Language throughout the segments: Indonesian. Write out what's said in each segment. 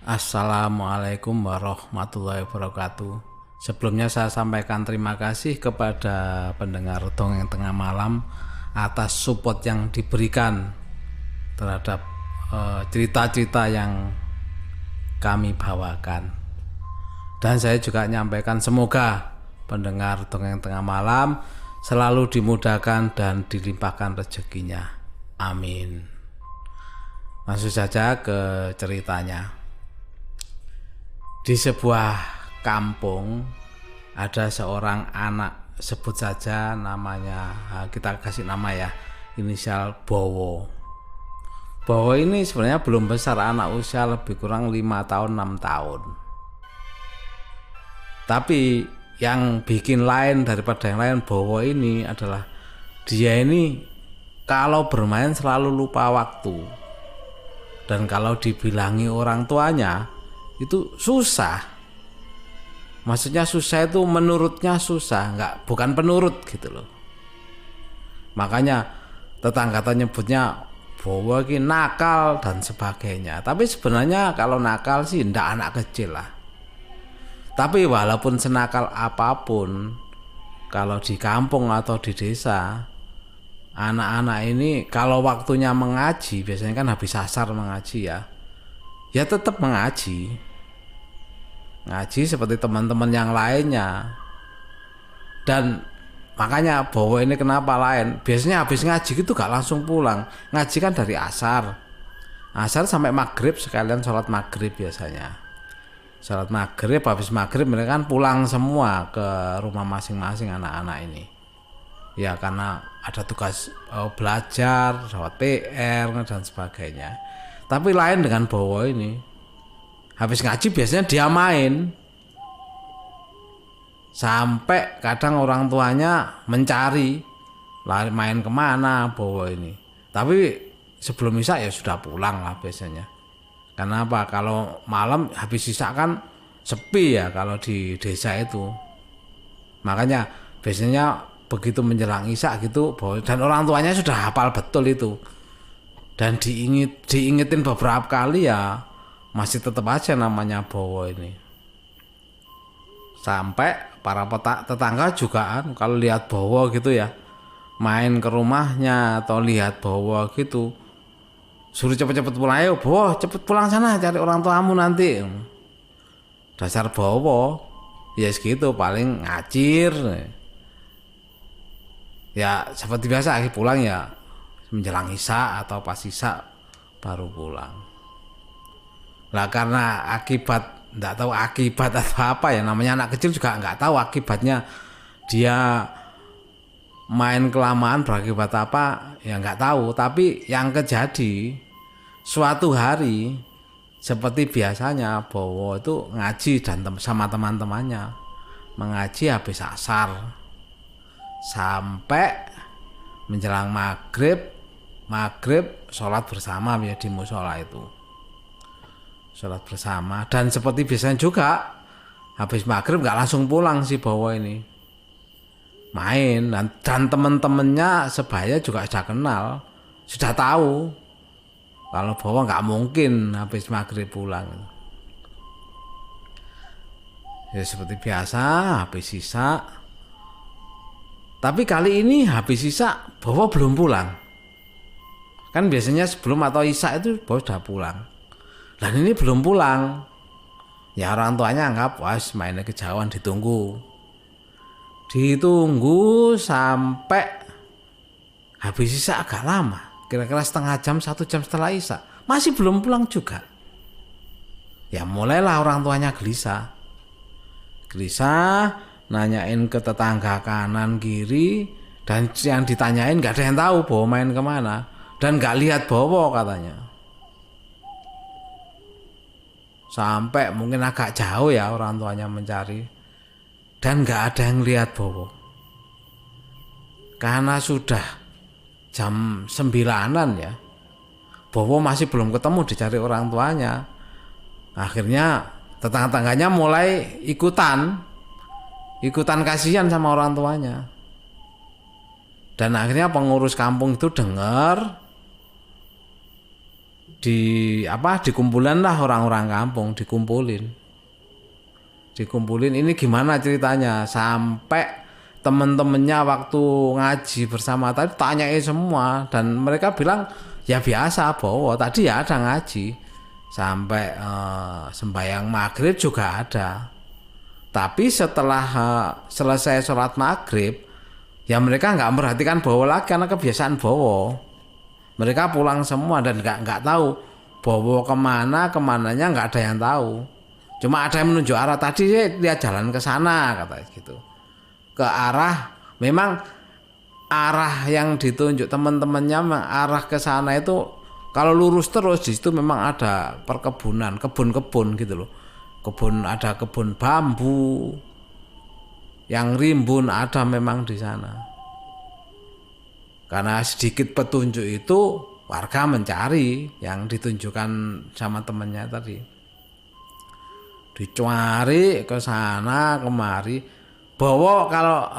Assalamualaikum warahmatullahi wabarakatuh. Sebelumnya saya sampaikan terima kasih kepada pendengar Dongeng Tengah Malam atas support yang diberikan terhadap cerita-cerita yang kami bawakan. Dan saya juga menyampaikan semoga pendengar Dongeng Tengah Malam selalu dimudahkan dan dilimpahkan rezekinya. Amin. Langsung saja ke ceritanya. Di sebuah kampung ada seorang anak, sebut saja namanya, kita kasih nama ya, inisial Bowo. Bowo ini sebenarnya belum besar, anak usia lebih kurang 5 tahun 6 tahun. Tapi yang bikin lain daripada yang lain Bowo ini adalah dia ini kalau bermain selalu lupa waktu. Dan kalau dibilangi orang tuanya itu susah. Maksudnya susah itu menurutnya susah, bukan penurut gitu loh. Makanya tetangga nyebutnya Bowo ini nakal dan sebagainya. Tapi sebenarnya kalau nakal sih ndak anak kecil lah. Tapi walaupun senakal apapun, kalau di kampung atau di desa, anak-anak ini kalau waktunya mengaji, biasanya kan habis asar mengaji ya tetap mengaji seperti teman-teman yang lainnya. Dan makanya Bowo ini kenapa lain, biasanya habis ngaji gitu gak langsung pulang. Ngaji kan dari asar sampai maghrib, sekalian sholat maghrib. Biasanya sholat maghrib, habis maghrib mereka kan pulang semua ke rumah masing-masing anak-anak ini ya, karena ada tugas belajar, jawab PR dan sebagainya. Tapi lain dengan Bowo ini, habis ngaji biasanya dia main. Sampai kadang orang tuanya mencari, lari main kemana Bowo ini. Tapi sebelum isya ya sudah pulang lah biasanya. Karena apa? Kalau malam habis isya kan sepi ya kalau di desa itu. Makanya biasanya begitu menjelang isya gitu, dan orang tuanya sudah hafal betul itu. Dan diingetin beberapa kali ya masih tetap aja namanya Bowo ini. Sampai para tetangga juga kalau lihat Bowo gitu ya, main ke rumahnya atau lihat Bowo gitu, suruh cepet-cepet pulang. Ayo Bowo, cepet pulang sana cari orang tuamu nanti. Dasar Bowo ya segitu, paling ngacir. Ya seperti biasa pulang ya menjelang isya atau pas isya baru pulang. Lah karena nggak tahu akibat atau apa ya, namanya anak kecil juga nggak tahu akibatnya dia main kelamaan berakibat apa ya nggak tahu. Tapi yang terjadi suatu hari seperti biasanya Bowo itu ngaji dan sama teman-temannya mengaji habis asar sampai menjelang maghrib sholat bersama ya di musola itu, sholat bersama. Dan seperti biasanya juga habis maghrib nggak langsung pulang si Bowo ini, main. Dan teman-temannya sebaya juga sudah kenal, sudah tahu kalau Bowo nggak mungkin habis maghrib pulang. Ya seperti biasa habis sisa. Tapi kali ini habis isya Bowo belum pulang. Kan biasanya sebelum atau isya itu Bowo sudah pulang. Dan ini belum pulang. Ya orang tuanya anggap was mainnya kejauhan, ditunggu sampai habis isya agak lama. Kira-kira setengah jam, 1 jam setelah isya. Masih belum pulang juga. Ya mulailah orang tuanya gelisah, nanyain ke tetangga kanan kiri, dan yang ditanyain nggak ada yang tahu Bowo main kemana, dan nggak lihat Bowo katanya. Sampai mungkin agak jauh ya orang tuanya mencari, dan nggak ada yang lihat Bowo. Karena sudah jam 9-an ya, Bowo masih belum ketemu, dicari orang tuanya. Akhirnya tetangga-tetangganya mulai ikutan kasihan sama orang tuanya. Dan akhirnya pengurus kampung itu dengar dikumpulin lah orang-orang kampung, dikumpulin ini gimana ceritanya, sampai temen-temennya waktu ngaji bersama tadi tanyain semua, dan mereka bilang ya biasa Bowo tadi ya ada ngaji sampai sembahyang maghrib juga ada, tapi setelah selesai sholat maghrib ya mereka nggak memperhatikan Bowo lagi karena kebiasaan Bowo, mereka pulang semua dan nggak tahu Bowo kemananya nggak ada yang tahu. Cuma ada yang menunjuk arah, tadi dia jalan ke sana kata gitu. Ke arah, memang arah yang ditunjuk teman-temannya arah ke sana itu kalau lurus terus di situ memang ada perkebunan, kebun-kebun gitu loh. Ada kebun bambu yang rimbun ada memang di sana. Karena sedikit petunjuk itu warga mencari yang ditunjukkan sama temannya tadi. Dicari ke sana kemari. Bowo kalau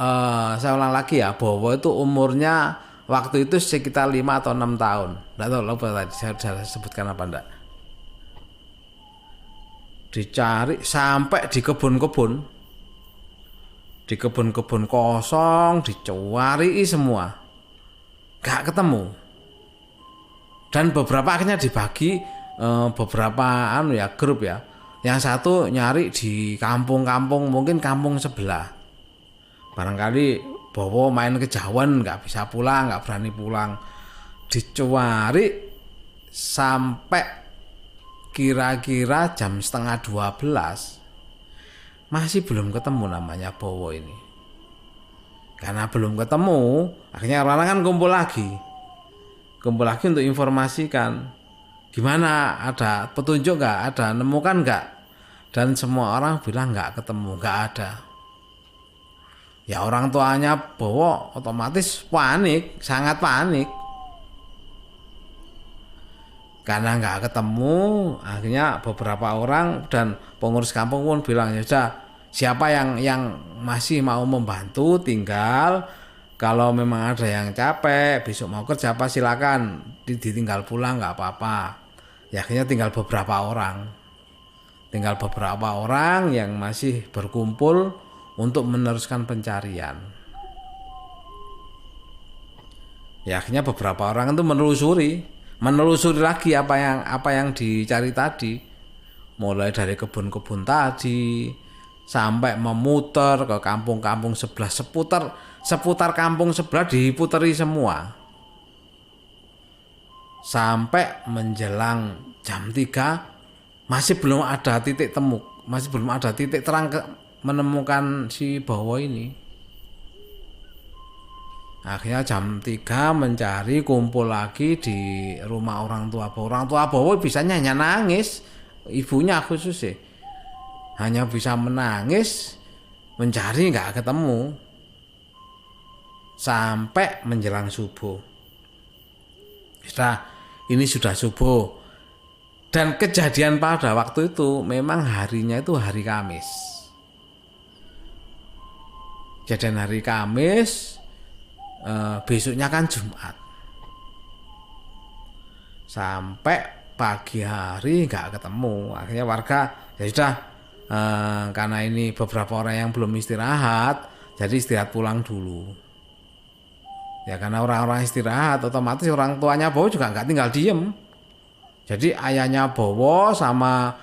saya ulang lagi ya, Bowo itu umurnya waktu itu sekitar 5 atau 6 tahun. Enggak tahu lupa tadi saya sebutkan apa enggak. Dicari sampai di kebun-kebun. Di kebun-kebun kosong dicari semua. Enggak ketemu. Dan beberapa akhirnya dibagi beberapa grup ya. Yang satu nyari di kampung-kampung, mungkin kampung sebelah. Barangkali Bowo main kejauhan, nggak bisa pulang, nggak berani pulang. Dicari sampai kira-kira jam 11:30 masih belum ketemu namanya Bowo ini. Karena belum ketemu, akhirnya orang-orang kan kumpul lagi untuk informasikan. Gimana, ada petunjuk nggak, ada nemukan nggak? Dan semua orang bilang nggak ketemu, nggak ada. Ya orang tuanya Bowo otomatis panik, sangat panik. Karena nggak ketemu, akhirnya beberapa orang dan pengurus kampung pun bilang, ya sudah, siapa yang masih mau membantu tinggal, kalau memang ada yang capek, besok mau kerja apa silakan, ditinggal pulang nggak apa-apa. Ya akhirnya tinggal beberapa orang yang masih berkumpul untuk meneruskan pencarian. Ya akhirnya beberapa orang itu menelusuri lagi apa yang dicari tadi, mulai dari kebun-kebun tadi sampai memutar ke kampung-kampung sebelah, seputar kampung sebelah diputeri semua. Sampai menjelang jam 3 masih belum ada titik temu, masih belum ada titik terang menemukan si Bowo ini. Akhirnya jam 3 mencari, kumpul lagi di rumah orang tua Bowo. Orang tua Bowo bisanya hanya nangis, ibunya khusus sih. Hanya bisa menangis, mencari nggak ketemu. Sampai menjelang subuh. Ini sudah subuh. Dan kejadian pada waktu itu memang harinya itu hari Kamis. Kejadian hari Kamis, besoknya kan Jumat. Sampai pagi hari nggak ketemu. Akhirnya warga ya sudah, karena ini beberapa orang yang belum istirahat, jadi istirahat pulang dulu. Ya karena orang-orang istirahat, otomatis orang tuanya Bowo juga nggak tinggal diem. Jadi ayahnya Bowo sama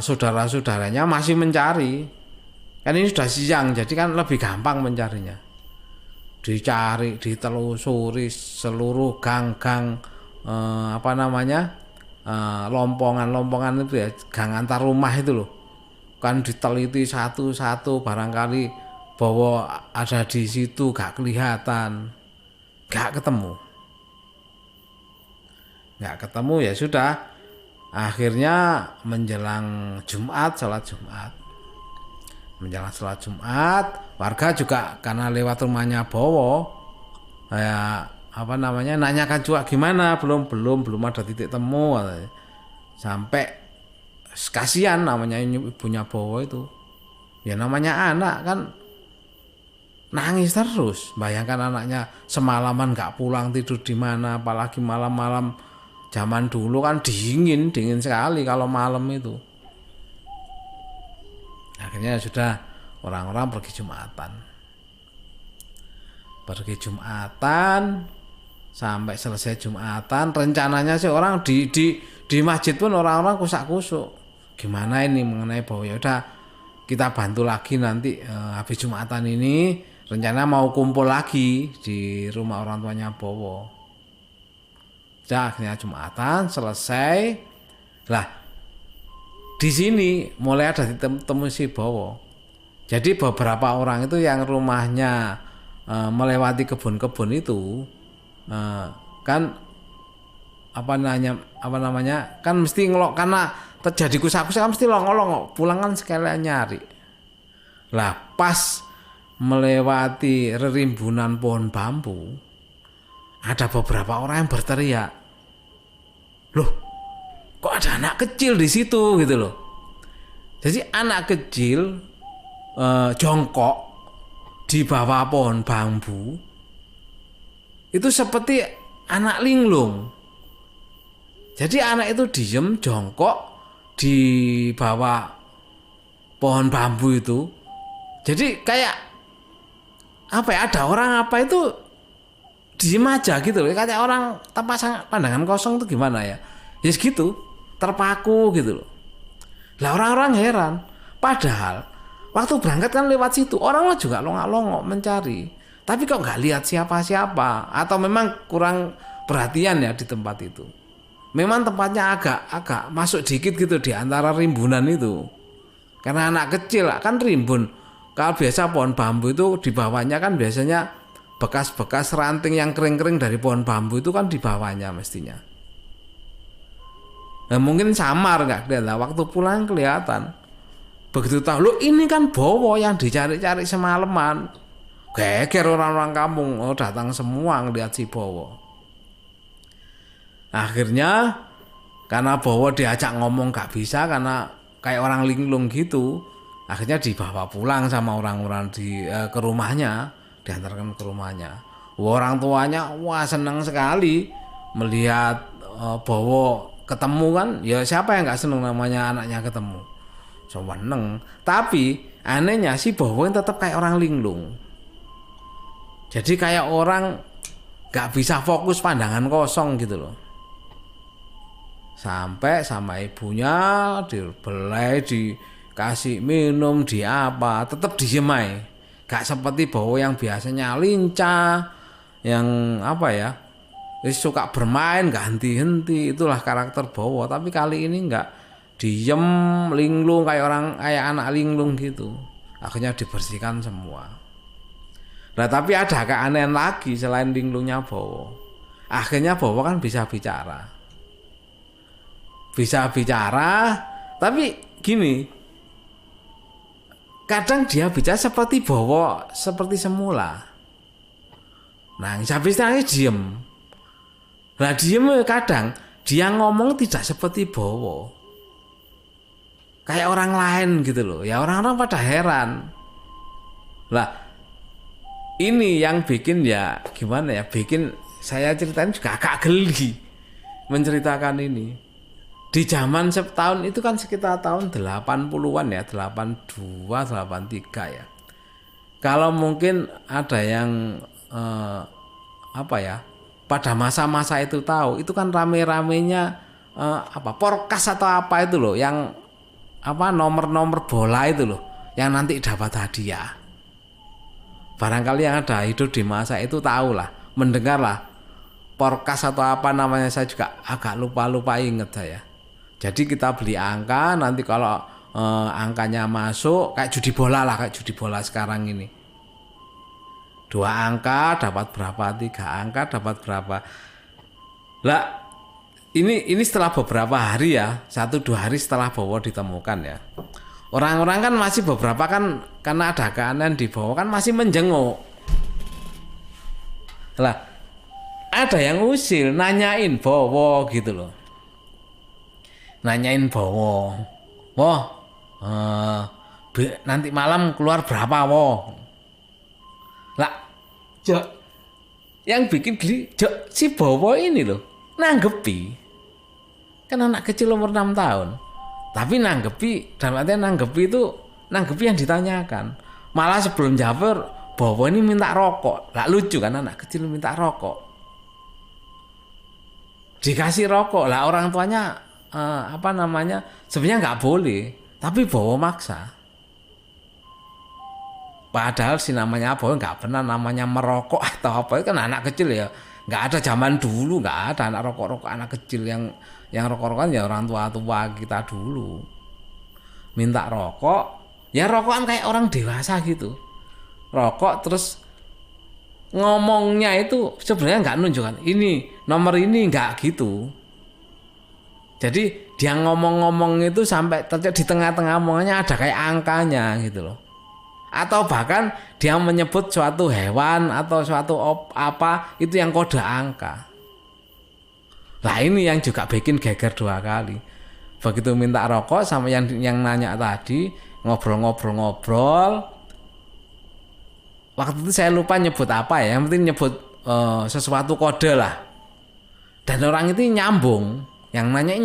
saudara-saudaranya masih mencari. Kan ini sudah siang, jadi kan lebih gampang mencarinya. Dicari, ditelusuri seluruh gang-gang lompongan itu ya, gang antar rumah itu loh. Kan diteliti satu-satu, barangkali Bowo ada di situ gak kelihatan. Gak ketemu ya sudah, akhirnya menjelang Jumat, sholat Jumat, warga juga karena lewat rumahnya Bowo nanyakan juga gimana, belum ada titik temu. Sampai kasihan namanya ibunya Bowo itu, ya namanya anak kan nangis terus. Bayangkan anaknya semalaman nggak pulang, tidur di mana, apalagi malam-malam Zaman dulu kan dingin sekali kalau malam itu. Akhirnya sudah orang-orang pergi Jumatan. Pergi Jumatan sampai selesai Jumatan, rencananya sih orang di masjid pun orang-orang kusak-kusuk. Gimana ini mengenai bau? Ya udah kita bantu lagi nanti habis Jumatan ini rencana mau kumpul lagi di rumah orang tuanya Bowo. Akhirnya Jumatan selesai. Lah di sini mulai ada ditemu si Bowo. Jadi beberapa orang itu yang rumahnya melewati kebun-kebun itu kan apa namanya kan mesti ngelok karena terjadi kusak-kusak kan mesti longok pulang kan sekalian nyari. Lah pas melewati rerimbunan pohon bambu ada beberapa orang yang berteriak, loh kok ada anak kecil di situ gitu loh. Jadi anak kecil jongkok di bawah pohon bambu itu seperti anak linglung. Jadi anak itu diem jongkok di bawah pohon bambu itu. Jadi kayak apa ya, ada orang apa itu diem aja gitu loh. Kayak orang tanpa pandangan kosong itu gimana ya. Ya gitu, terpaku gitu loh. Lah orang-orang heran. Padahal waktu berangkat kan lewat situ, orang juga longok-longok mencari. Tapi kok nggak lihat siapa-siapa, atau memang kurang perhatian ya di tempat itu. Memang tempatnya agak masuk dikit gitu di antara rimbunan itu. Karena anak kecil kan rimbun. Kalau biasa pohon bambu itu di bawahnya kan biasanya bekas-bekas ranting yang kering-kering dari pohon bambu itu kan di bawahnya mestinya. Nah, mungkin samar nggak kelihatan. Waktu pulang kelihatan. Begitu tahu, lo ini kan Bowo yang dicari-cari semalaman. Geger orang-orang kampung, datang semua ngeliat si Bowo. Akhirnya karena Bowo diajak ngomong gak bisa karena kayak orang linglung gitu. Akhirnya dibawa pulang sama orang-orang ke rumahnya, diantarkan ke rumahnya. Orang tuanya senang sekali melihat Bowo ketemu kan. Ya siapa yang gak senang namanya anaknya ketemu. Seneng. Tapi anehnya si Bowo tetap kayak orang linglung. Jadi kayak orang gak bisa fokus, pandangan kosong gitu loh. Sampai sama ibunya dibelai, dikasih minum, di apa, tetap diem aja. Gak seperti Bowo yang biasanya lincah, yang apa ya, suka bermain, gak henti-henti. Itulah karakter Bowo. Tapi kali ini gak, diem, linglung, kayak anak linglung gitu. Akhirnya dibersihkan semua. Nah tapi ada keanehan lagi selain linglungnya Bowo. Akhirnya Bowo kan bisa bicara. Bisa bicara, tapi gini. Kadang dia bicara seperti Bowo, seperti semula. Nangis, habis nangis diem. Nah diem kadang dia ngomong tidak seperti Bowo. Kayak orang lain gitu loh. Ya orang-orang pada heran. Lah ini yang bikin ya gimana ya, bikin saya ceritain juga agak geli menceritakan ini. Di zaman setahun itu kan sekitar tahun 80-an ya, 82, 83 ya. Kalau mungkin ada yang apa ya, pada masa-masa itu tahu, itu kan rame-ramenya Porkas atau apa itu loh, yang apa nomor-nomor bola itu loh, yang nanti dapat hadiah. Barangkali yang ada hidup di masa itu tahulah, mendengarlah Porkas atau apa namanya, saya juga agak lupa inget saya. Jadi kita beli angka, nanti kalau angkanya masuk kayak judi bola lah, kayak judi bola sekarang ini. 2 angka dapat berapa, 3 angka dapat berapa. Lah ini setelah beberapa hari ya, 1-2 hari setelah Bowo ditemukan ya. Orang-orang kan masih beberapa kan karena ada keanehan di Bowo kan masih menjenguk. Lah ada yang usil nanyain Bowo gitu loh. Nanyain Bowo. Nanti malam keluar berapa, Wo? Lah yang bikin geli si Bowo ini loh nanggepi. Kan anak kecil umur 6 tahun. Tapi nanggepi, dalam artian nanggepi yang ditanyakan. Malah sebelum jawab, bahwa ini minta rokok. Lah lucu kan anak kecil minta rokok. Dikasih rokok, lah orang tuanya sebenarnya nggak boleh, tapi bawa maksa. Padahal si namanya apa nggak pernah namanya merokok atau apa, kan anak kecil ya, nggak ada zaman dulu, nggak ada anak rokok anak kecil yang rokok-rokokan ya orang tua kita dulu. Minta rokok, ya rokokan kayak orang dewasa gitu, rokok terus ngomongnya itu sebenarnya nggak nunjukkan ini nomor ini, nggak gitu. Jadi dia ngomong-ngomong itu sampai di tengah-tengah omongannya ada kayak angkanya gitu loh. Atau bahkan dia menyebut suatu hewan atau suatu apa itu yang kode angka. Nah ini yang juga bikin geger 2 kali. Begitu minta rokok sama yang nanya tadi, ngobrol-ngobrol. Waktu itu saya lupa nyebut apa ya, yang penting nyebut sesuatu kode lah. Dan orang itu nyambung, yang nanya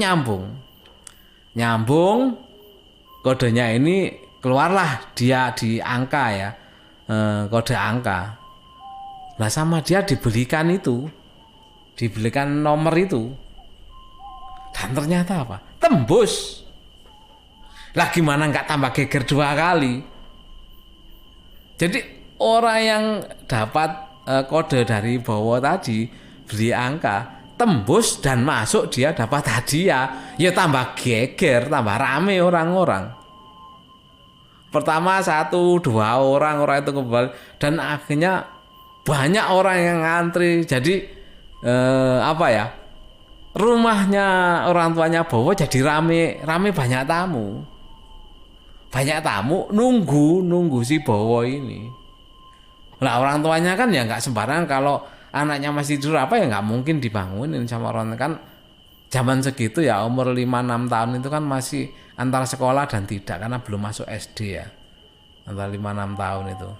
nyambung, kodenya ini keluarlah dia di angka ya, kode angka. Nah sama dia dibelikan nomor itu, dan ternyata apa? Tembus. Lah gimana nggak tambah geger 2 kali? Jadi orang yang dapat kode dari Bowo tadi beli angka tembus dan masuk, dia dapat hadiah, ya tambah geger, tambah rame orang-orang. Pertama 1-2 orang itu kembali, dan akhirnya banyak orang yang ngantri. Jadi rumahnya orang tuanya Bowo jadi rame banyak tamu nunggu si Bowo ini. Lah orang tuanya kan ya nggak sembarangan, kalau anaknya masih tidur ya nggak mungkin dibangunin sama orang, kan zaman segitu ya umur 5-6 tahun itu kan masih antara sekolah dan tidak, karena belum masuk SD ya, antara 5-6 tahun itu.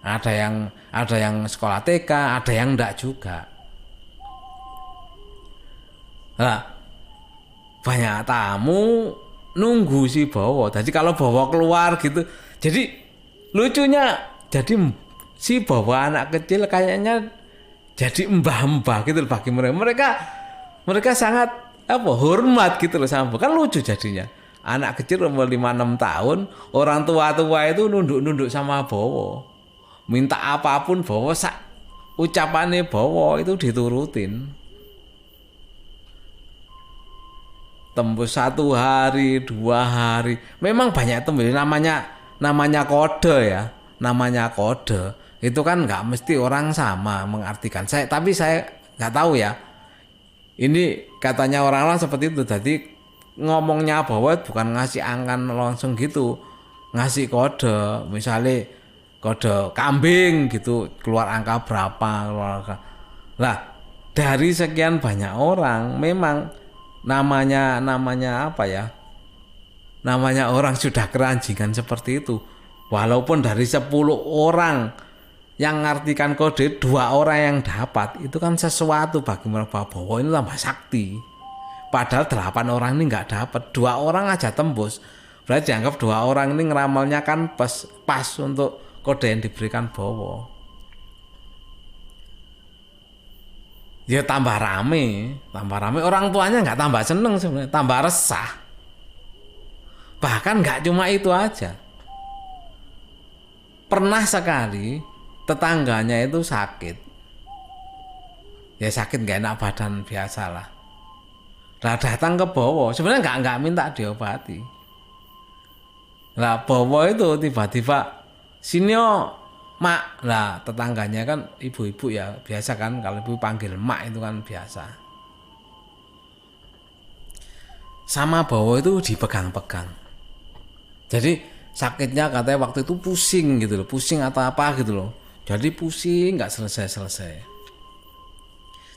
Ada yang sekolah TK, ada yang enggak juga. Nah, banyak tamu nunggu si Bowo. Jadi kalau Bowo keluar gitu, jadi lucunya, jadi si Bowo anak kecil kayaknya jadi mbah-mbah gitu bagi mereka. Mereka sangat hormat gitu loh sama, kan lucu jadinya. Anak kecil umur 5-6 tahun, orang tua-tua itu nunduk-nunduk sama Bowo. Minta apapun Bowo, ucapannya Bowo itu diturutin. Tembus 1 hari, 2 hari. Memang banyak tembus, namanya kode ya. Namanya kode. Itu kan nggak mesti orang sama mengartikan. Tapi saya nggak tahu ya. Ini katanya orang-orang seperti itu. Jadi ngomongnya Bowo bukan ngasih angka langsung gitu, ngasih kode. Misalnya kode kambing gitu, keluar angka berapa, Lah dari sekian banyak orang, memang namanya orang sudah keranjingan seperti itu. Walaupun dari 10 orang yang ngartikan kode, 2 orang yang dapat, itu kan sesuatu bagi mereka. Bowo ini tambah sakti. Padahal 8 orang ini nggak dapat, 2 orang aja tembus. Berarti dianggap 2 orang ini ngeramalnya kan pas untuk kode yang diberikan Bowo. Ya tambah rame. Orang tuanya nggak tambah seneng sebenarnya, tambah resah. Bahkan nggak cuma itu aja. Pernah sekali tetangganya itu sakit. Ya sakit nggak enak badan biasalah. Lah datang ke Bowo, sebenarnya nggak minta diobati. Lah Bowo itu tiba-tiba, sini Mak. Lah tetangganya kan ibu-ibu ya, biasa kan kalau ibu panggil Mak itu kan biasa. Sama Bowo itu dipegang-pegang. Jadi sakitnya katanya waktu itu pusing gitu loh, pusing atau apa gitu loh. Jadi pusing nggak selesai.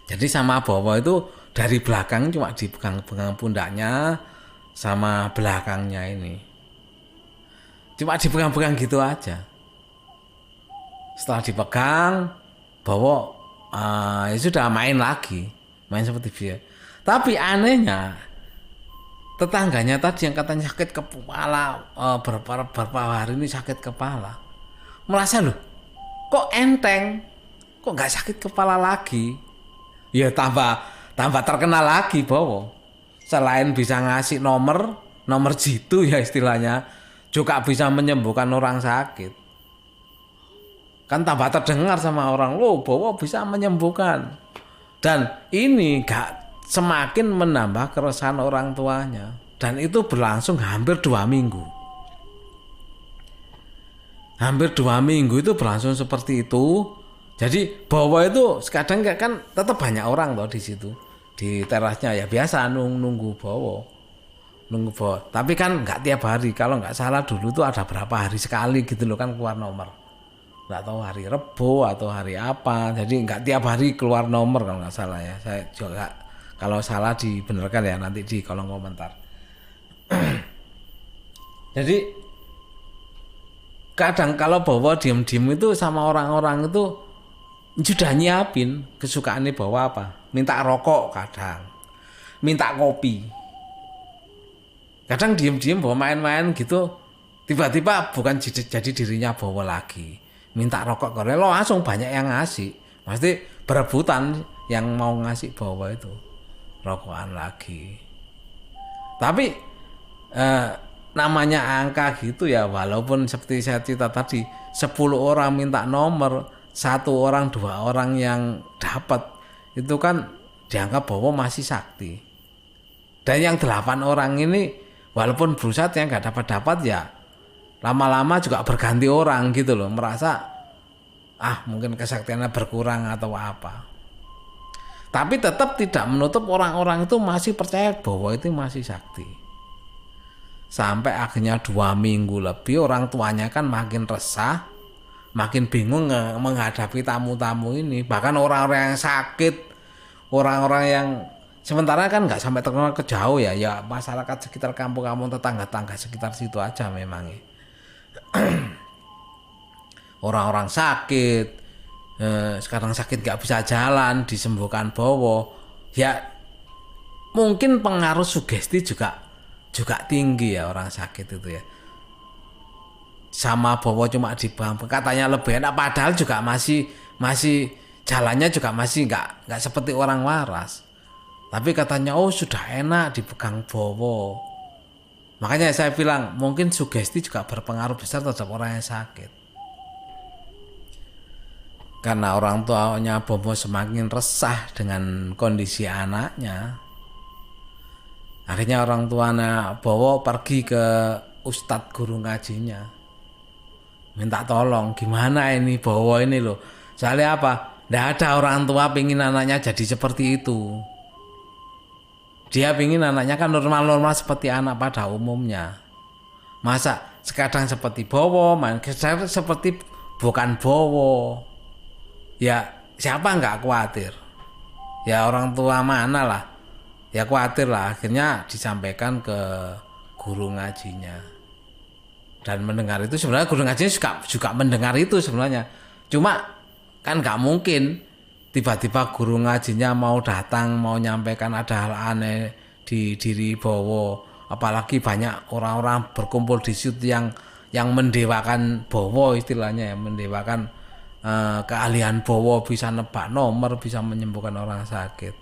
Jadi sama Bowo itu dari belakang cuma dipegang-pegang pundaknya sama belakangnya ini. Cuma dipegang-pegang gitu aja. Setelah dipegang, Bowo ya sudah main lagi, main seperti biasa. Tapi anehnya tetangganya tadi yang katanya sakit kepala, beberapa hari ini sakit kepala, merasa loh kok enteng, kok nggak sakit kepala lagi. Ya tambah terkenal lagi Bowo. Selain bisa ngasih nomor jitu ya istilahnya, juga bisa menyembuhkan orang sakit. Kan tambah terdengar sama orang, loh Bowo bisa menyembuhkan. Dan ini gak semakin menambah keresahan orang tuanya. Dan itu berlangsung hampir 2 minggu. Hampir 2 minggu itu berlangsung seperti itu. Jadi Bowo itu kadang kan tetap banyak orang loh di situ. Di terasnya ya biasa nunggu Bowo. Tapi kan nggak tiap hari. Kalau nggak salah dulu tuh ada berapa hari sekali gitu loh kan keluar nomor. Nggak tahu hari Rebo atau hari apa. Jadi nggak tiap hari keluar nomor kalau nggak salah ya. Saya juga kalau salah dibenarkan ya nanti di kolom komentar. Jadi kadang kalau Bowo diem-diem itu sama orang-orang itu sudah nyiapin kesukaannya Bowo apa. Minta rokok kadang. Minta kopi. Kadang diem-diem Bowo main-main gitu, tiba-tiba bukan jadi dirinya Bowo lagi. Minta rokok Korea, langsung banyak yang ngasih. Pasti berebutan yang mau ngasih Bowo itu. Rokokan lagi. Tapi namanya angka gitu ya, walaupun seperti saya cerita tadi, 10 orang minta nomor, 1 orang, 2 orang yang dapat, itu kan dianggap Bowo masih sakti. Dan yang 8 orang ini walaupun berusaha yang nggak dapat ya lama-lama juga berganti orang gitu loh, merasa mungkin kesaktiannya berkurang atau apa. Tapi tetap tidak menutup orang-orang itu masih percaya bahwa itu masih sakti. Sampai akhirnya 2 minggu lebih orang tuanya kan makin resah, makin bingung menghadapi tamu-tamu ini. Bahkan orang-orang yang sakit, orang-orang yang sementara kan nggak sampai terkenal ke jauh ya masyarakat sekitar kampung-kampung tetangga-tangga sekitar situ aja memang. Orang-orang sakit, sekarang sakit nggak bisa jalan, disembuhkan Bowo. Ya mungkin pengaruh sugesti juga tinggi ya orang sakit itu ya. Sama Bowo cuma dibang, katanya lebih enak, padahal juga masih jalannya juga masih nggak seperti orang waras. Tapi katanya sudah enak dipegang Bowo. Makanya saya bilang mungkin sugesti juga berpengaruh besar terhadap orang yang sakit. Karena orang tuanya Bowo semakin resah dengan kondisi anaknya. Akhirnya orang tuanya Bowo pergi ke ustadz guru ngajinya. Minta tolong gimana ini Bowo ini loh. Soalnya apa? Nggak ada orang tua pengen anaknya jadi seperti itu. Dia pingin anaknya kan normal-normal seperti anak pada umumnya. Masa sekarang seperti Bowo, main seperti bukan Bowo. Ya siapa nggak khawatir? Ya orang tua mana lah. Ya khawatir lah. Akhirnya disampaikan ke guru ngajinya. Dan mendengar itu sebenarnya guru ngajinya juga mendengar itu sebenarnya. Cuma kan nggak mungkin tiba-tiba guru ngajinya mau datang, mau nyampaikan ada hal aneh di diri Bowo. Apalagi banyak orang-orang berkumpul di situ yang mendewakan Bowo istilahnya ya, mendewakan keahlian Bowo bisa nebak nomor, bisa menyembuhkan orang sakit.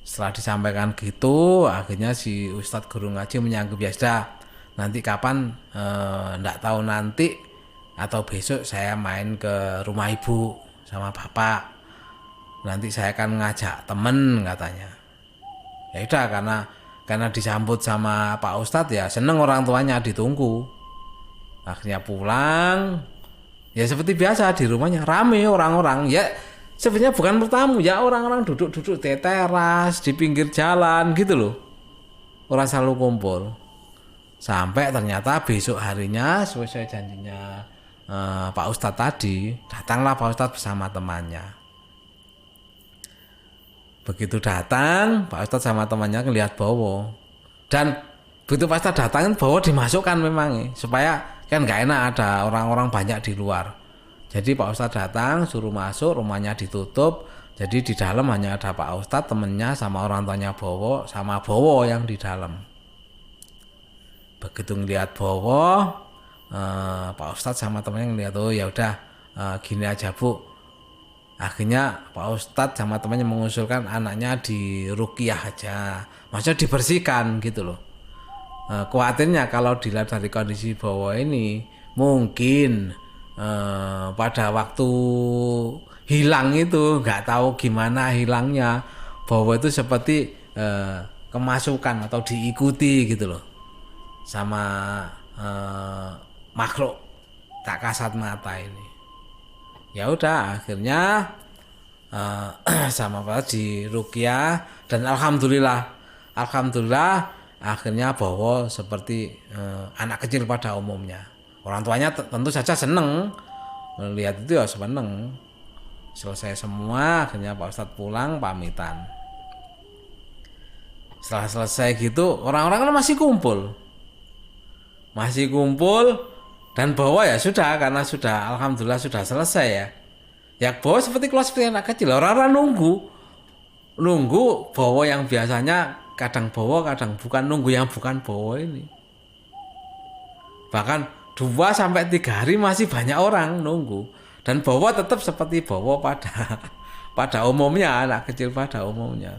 Setelah disampaikan gitu, akhirnya si Ustadz guru ngaji menyanggup ya sudah, nanti kapan nggak tahu nanti atau besok saya main ke rumah ibu sama bapak, nanti saya akan ngajak temen katanya. Ya udah, karena disambut sama Pak Ustadz ya seneng orang tuanya, ditunggu. Akhirnya pulang, ya seperti biasa di rumahnya rame orang-orang. Ya sebenarnya bukan bertamu ya, orang-orang duduk-duduk di teras, di pinggir jalan gitu loh. Orang selalu kumpul. Sampai ternyata besok harinya sesuai janjinya Pak Ustadz tadi, datanglah Pak Ustadz bersama temannya. Begitu datang, Pak Ustadz sama temannya ngelihat Bowo. Dan begitu Pak Ustadz datang, Bowo dimasukkan memang, supaya kan nggak enak ada orang-orang banyak di luar. Jadi Pak Ustadz datang, suruh masuk, rumahnya ditutup, Jadi di dalam hanya ada Pak Ustadz, temennya sama orang tuanya Bowo, sama Bowo yang di dalam. Begitu ngeliat Bowo, Pak Ustadz sama temennya ngeliat, oh ya udah gini aja Bu. Akhirnya Pak Ustadz sama temannya mengusulkan anaknya diruqyah aja, maksudnya dibersihkan gitu loh. Khawatirnya kalau dilihat dari kondisi Bowo ini, mungkin pada waktu hilang itu nggak tahu gimana hilangnya, Bowo itu seperti kemasukan atau diikuti gitu loh sama makhluk tak kasat mata ini. Ya udah akhirnya sama Pak di ruqyah, dan alhamdulillah akhirnya Bowo seperti anak kecil pada umumnya. Orang tuanya tentu saja seneng melihat itu, ya seneng. Selesai semua akhirnya Pak Ustadz pulang pamitan. Setelah selesai gitu orang-orang kan masih kumpul dan Bowo ya sudah, karena sudah alhamdulillah sudah selesai ya. Ya Bowo seperti kelas seperti anak kecil, orang-orang nunggu Bowo yang biasanya kadang Bowo kadang bukan, nunggu yang bukan Bowo ini. Bahkan 2-3 hari masih banyak orang nunggu, dan Bowo tetap seperti Bowo pada umumnya, anak kecil pada umumnya.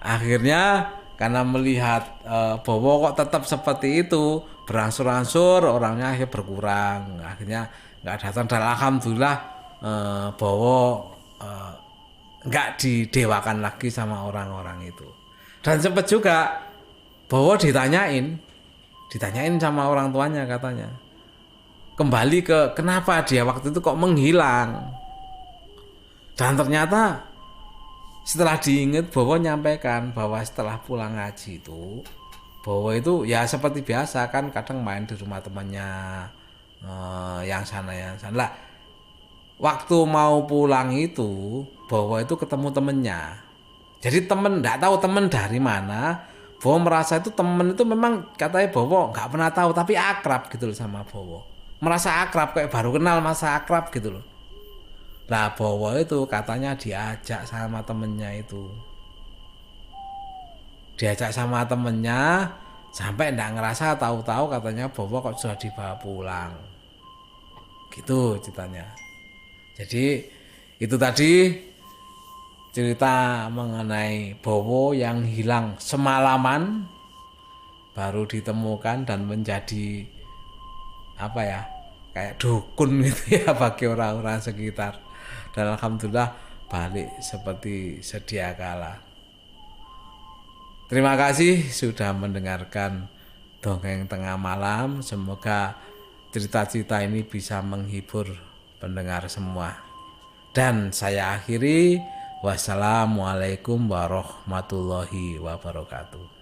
Akhirnya karena melihat Bowo kok tetap seperti itu, berangsur-angsur orangnya akhirnya berkurang, akhirnya nggak datang, dan alhamdulillah Bowo nggak didewakan lagi sama orang-orang itu. Dan sempat juga Bowo ditanyain sama orang tuanya, katanya kembali ke kenapa dia waktu itu kok menghilang. Dan ternyata setelah diingat, Bowo nyampaikan bahwa setelah pulang ngaji itu, Bowo itu ya seperti biasa kan, kadang main di rumah temannya yang sana lah. Waktu mau pulang itu Bowo itu ketemu temennya. Jadi temen nggak tahu temen dari mana. Bowo merasa itu temen itu memang katanya Bowo nggak pernah tahu, tapi akrab gitu loh sama Bowo. Merasa akrab, kayak baru kenal masa akrab gitu loh. Lah Bowo itu katanya diajak sama temennya itu. Diajak sama temennya sampai nggak ngerasa, tahu-tahu katanya Bowo kok sudah dibawa pulang. Gitu ceritanya. Jadi itu tadi cerita mengenai Bowo yang hilang semalaman baru ditemukan dan menjadi apa ya, kayak dukun gitu ya bagi orang-orang sekitar. Dan alhamdulillah balik seperti sedia kala. Terima kasih sudah mendengarkan Dongeng Tengah Malam. Semoga cerita-cerita ini bisa menghibur pendengar semua. Dan saya akhiri, wassalamualaikum warahmatullahi wabarakatuh.